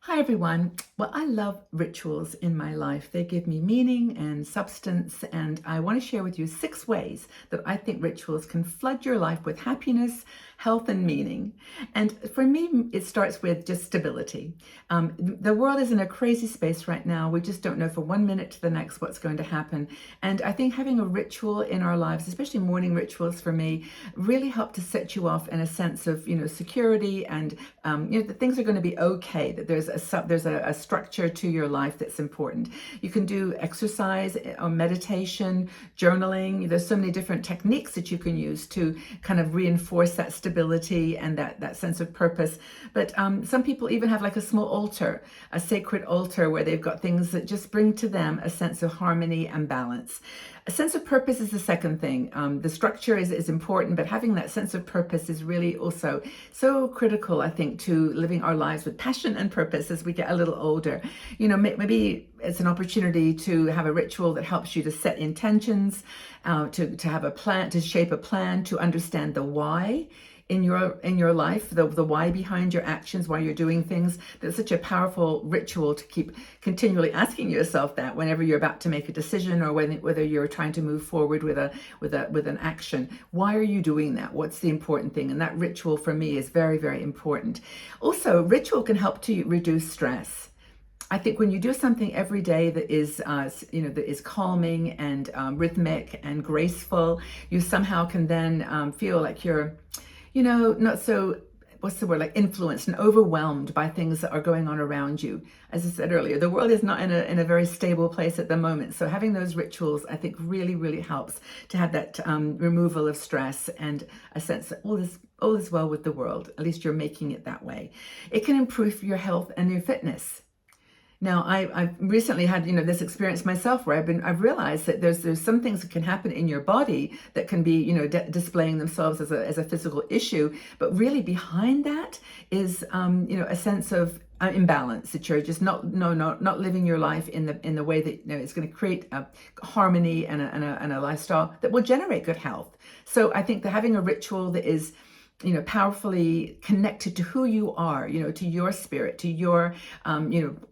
Hi everyone. Well, I love rituals in my life. They give me meaning and substance, and I want to share with you 6 ways that I think rituals can flood your life with happiness, health, and meaning. And for me, it starts with just stability. The world is in a crazy space right now. We just don't know from one minute to the next what's going to happen. And I think having a ritual in our lives, especially morning rituals for me, really help to set you off in a sense of, security and, that things are going to be okay, that there's a structure to your life that's important. You can do exercise or meditation, journaling. There's so many different techniques that you can use to kind of reinforce that stability and that sense of purpose. But some people even have like a small altar, a sacred altar where they've got things that just bring to them a sense of harmony and balance. A sense of purpose is the second thing. The structure is important, but having that sense of purpose is really also so critical, I think, to living our lives with passion and purpose as we get a little older. Maybe it's an opportunity to have a ritual that helps you to set intentions, to have a plan, to shape a plan, to understand the why in your life, the why behind your actions, why you're doing things. That's such a powerful ritual to keep continually asking yourself that whenever you're about to make a decision, or whether you're trying to move forward with an action. Why are you doing that? What's the important thing? And that ritual for me is very, very important. Also, ritual can help to reduce stress. I think when you do something every day that is calming and rhythmic and graceful, you somehow can then feel like you're not so, what's the word, like influenced and overwhelmed by things that are going on around you. As I said earlier, the world is not in a very stable place at the moment. So having those rituals, I think, really, really helps to have that removal of stress and a sense that all is well with the world. At least you're making it that way. It can improve your health and your fitness. Now, I've recently had, this experience myself where I've realized that there's some things that can happen in your body that can be, displaying themselves as a physical issue, but really behind that is, a sense of imbalance, that you're just not living your life in the way that it's going to create a harmony and a lifestyle that will generate good health. So I think that having a ritual that is powerfully connected to who you are, to your spirit, to your,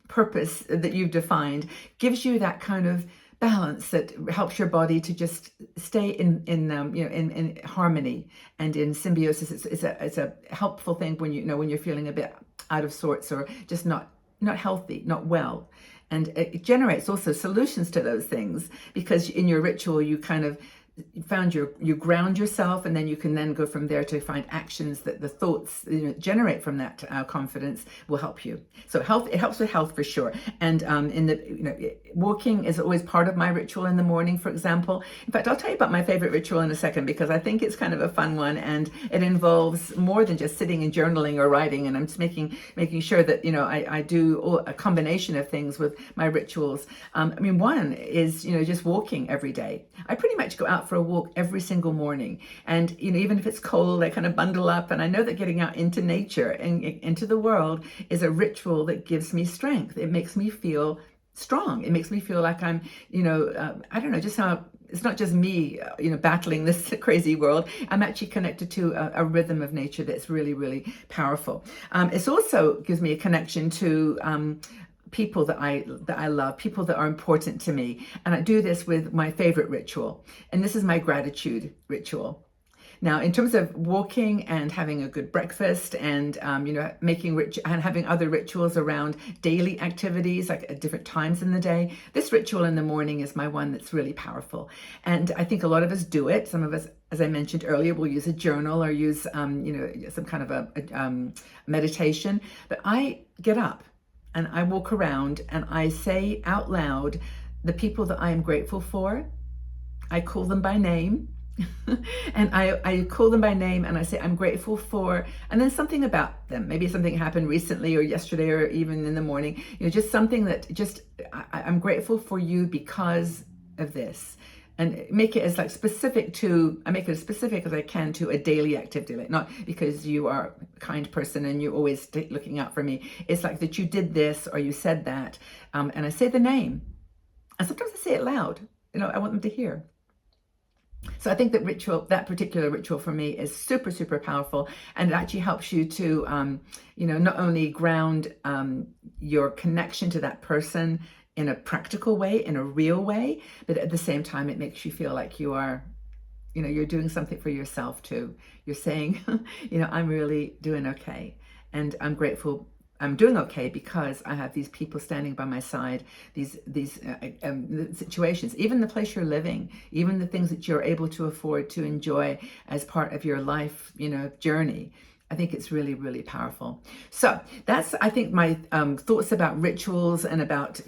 purpose that you've defined, gives you that kind of balance that helps your body to just stay in harmony and in symbiosis. It's a helpful thing when when you're feeling a bit out of sorts or just not healthy, not well. And it generates also solutions to those things, because in your ritual you kind of you ground yourself, and then you can then go from there to find actions that the thoughts generate from that confidence will help you. So it helps with health for sure. And walking is always part of my ritual in the morning, for example. In fact, I'll tell you about my favorite ritual in a second, because I think it's kind of a fun one, and it involves more than just sitting and journaling or writing. And I'm just making sure that I do a combination of things with my rituals. One is just walking every day. I pretty much go out for a walk every single morning, and even if it's cold, I kind of bundle up, and I know that getting out into nature and into the world is a ritual that gives me strength. It makes me feel strong. It makes me feel like I'm I don't know, just how it's not just me battling this crazy world. I'm actually connected to a rhythm of nature that's really, really powerful. It also gives me a connection to people that I love, people that are important to me. And I do this with my favorite ritual, and this is my gratitude ritual. Now, in terms of walking and having a good breakfast and making and having other rituals around daily activities, like at different times in the day, this ritual in the morning is my one that's really powerful. And I think a lot of us do it. Some of us, as I mentioned earlier, will use a journal or use some kind of a meditation. But I get up and I walk around and I say out loud the people that I am grateful for. I call them by name. And I call them by name, and I say I'm grateful for, and then something about them. Maybe something happened recently or yesterday or even in the morning. Just something that I'm grateful for you because of this. And make it as specific I make it as specific as I can to a daily activity, like not because you are a kind person and you're always looking out for me. It's like that you did this or you said that, and I say the name, and sometimes I say it loud. I want them to hear. So I think that particular ritual for me is super, super powerful, and it actually helps you to, not only ground your connection to that person in a practical way, in a real way, but at the same time, it makes you feel like you are, you're doing something for yourself too. You're saying, I'm really doing okay. And I'm grateful I'm doing okay because I have these people standing by my side, these situations, even the place you're living, even the things that you're able to afford to enjoy as part of your life, journey. I think it's really, really powerful. So that's, I think, my thoughts about rituals and about,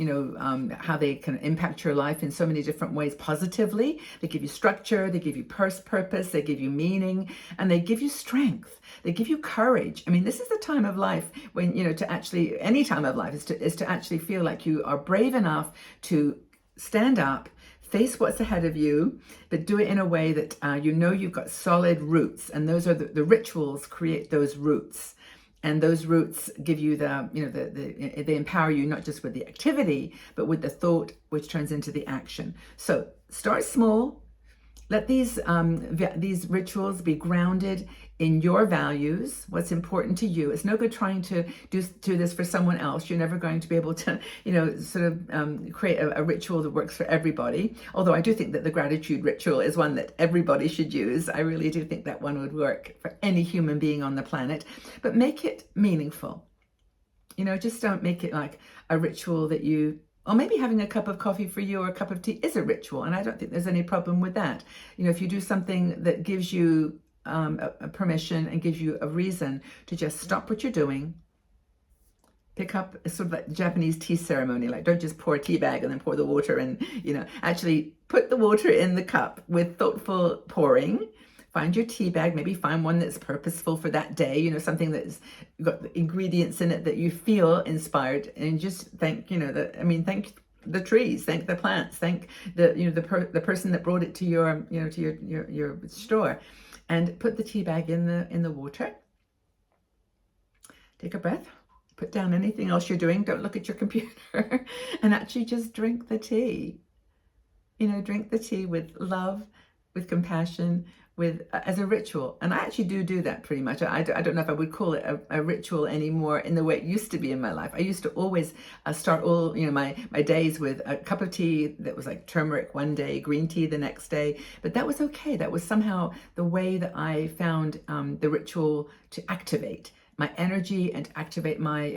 how they can impact your life in so many different ways positively. They give you structure, they give you purpose, they give you meaning, and they give you strength. They give you courage. I mean, this is the time of life when, to actually, any time of life is to actually feel like you are brave enough to stand up, face what's ahead of you, but do it in a way that you've got solid roots. And those are the rituals create those roots. And those roots give you they empower you not just with the activity, but with the thought, which turns into the action. So start small. Let these rituals be grounded in your values, what's important to you. It's no good trying to do this for someone else. You're never going to be able to, create a ritual that works for everybody. Although I do think that the gratitude ritual is one that everybody should use. I really do think that one would work for any human being on the planet. But make it meaningful. Just don't make it like a ritual that or maybe having a cup of coffee for you or a cup of tea is a ritual, and I don't think there's any problem with that. If you do something that gives you a permission and gives you a reason to just stop what you're doing, pick up a sort of like Japanese tea ceremony, like don't just pour a tea bag and then pour the water in, actually put the water in the cup with thoughtful pouring. Find your tea bag, maybe find one that's purposeful for that day, something that's got the ingredients in it that you feel inspired, and just thank, thank the trees, thank the plants, thank the person that brought it to your, to your store, and put the tea bag in the water. Take a breath, put down anything else you're doing, don't look at your computer, and actually just drink the tea. Drink the tea with love, with compassion, as a ritual. And I actually do that pretty much. I don't know if I would call it a ritual anymore in the way it used to be in my life. I used to always start all my days with a cup of tea that was like turmeric one day, green tea the next day, but that was okay. That was somehow the way that I found the ritual to activate my energy and activate my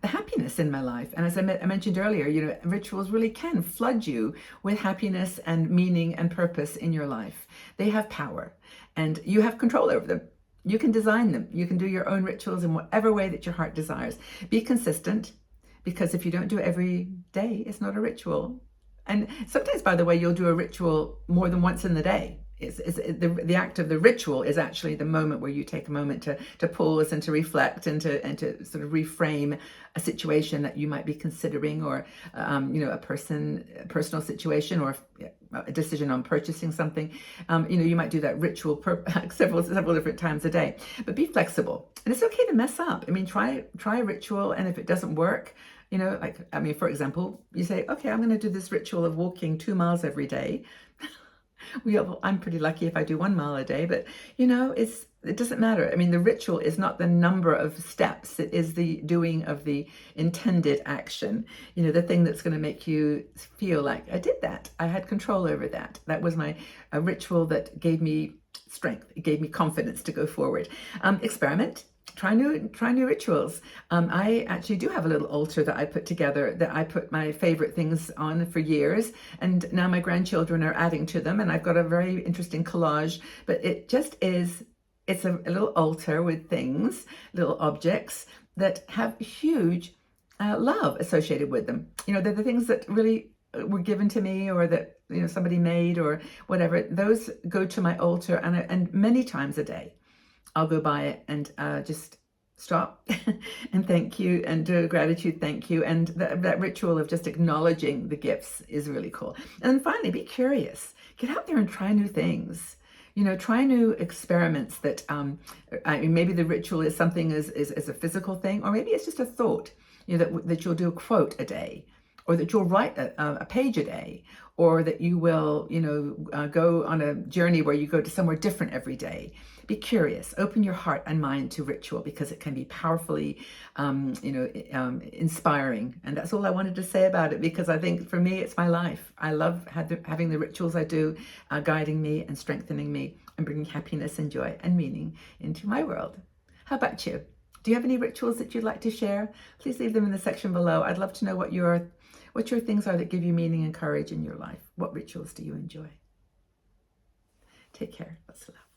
the happiness in my life. And as I mentioned earlier, rituals really can flood you with happiness and meaning and purpose in your life. They have power, and you have control over them. You can design them. You can do your own rituals in whatever way that your heart desires. Be consistent, because if you don't do it every day, it's not a ritual. And sometimes, by the way, you'll do a ritual more than once in the day. The act of the ritual is actually the moment where you take a moment to pause and to reflect and to sort of reframe a situation that you might be considering, or a personal situation, or a decision on purchasing something. You might do that ritual several different times a day. But be flexible, and it's okay to mess up. I mean, try a ritual, and if it doesn't work, for example, you say, okay, I'm going to do this ritual of walking 2 miles every day. I'm pretty lucky if I do 1 mile a day, but it doesn't matter. I mean, the ritual is not the number of steps. It is the doing of the intended action, the thing that's going to make you feel like I did that. I had control over that. That was a ritual that gave me strength. It gave me confidence to go forward. Experiment. Try new rituals. I actually do have a little altar that I put together, that I put my favorite things on for years, and now my grandchildren are adding to them, and I've got a very interesting collage. But it just is, it's a little altar with things, little objects that have huge love associated with them. They're the things that really were given to me, or that somebody made, or whatever. Those go to my altar, and many times a day I'll go by it and just stop and thank you, and do a gratitude thank you. And that ritual of just acknowledging the gifts is really cool. And then finally, be curious. Get out there and try new things. Try new experiments that, maybe the ritual is something as a physical thing, or maybe it's just a thought, that you'll do a quote a day, or that you'll write a page a day, or that you will, go on a journey where you go to somewhere different every day. Be curious, open your heart and mind to ritual because it can be powerfully, inspiring. And that's all I wanted to say about it, because I think for me, it's my life. I love having the rituals I do, guiding me and strengthening me and bringing happiness and joy and meaning into my world. How about you? Do you have any rituals that you'd like to share? Please leave them in the section below. I'd love to know what your things are that give you meaning and courage in your life. What rituals do you enjoy? Take care. Lots of love.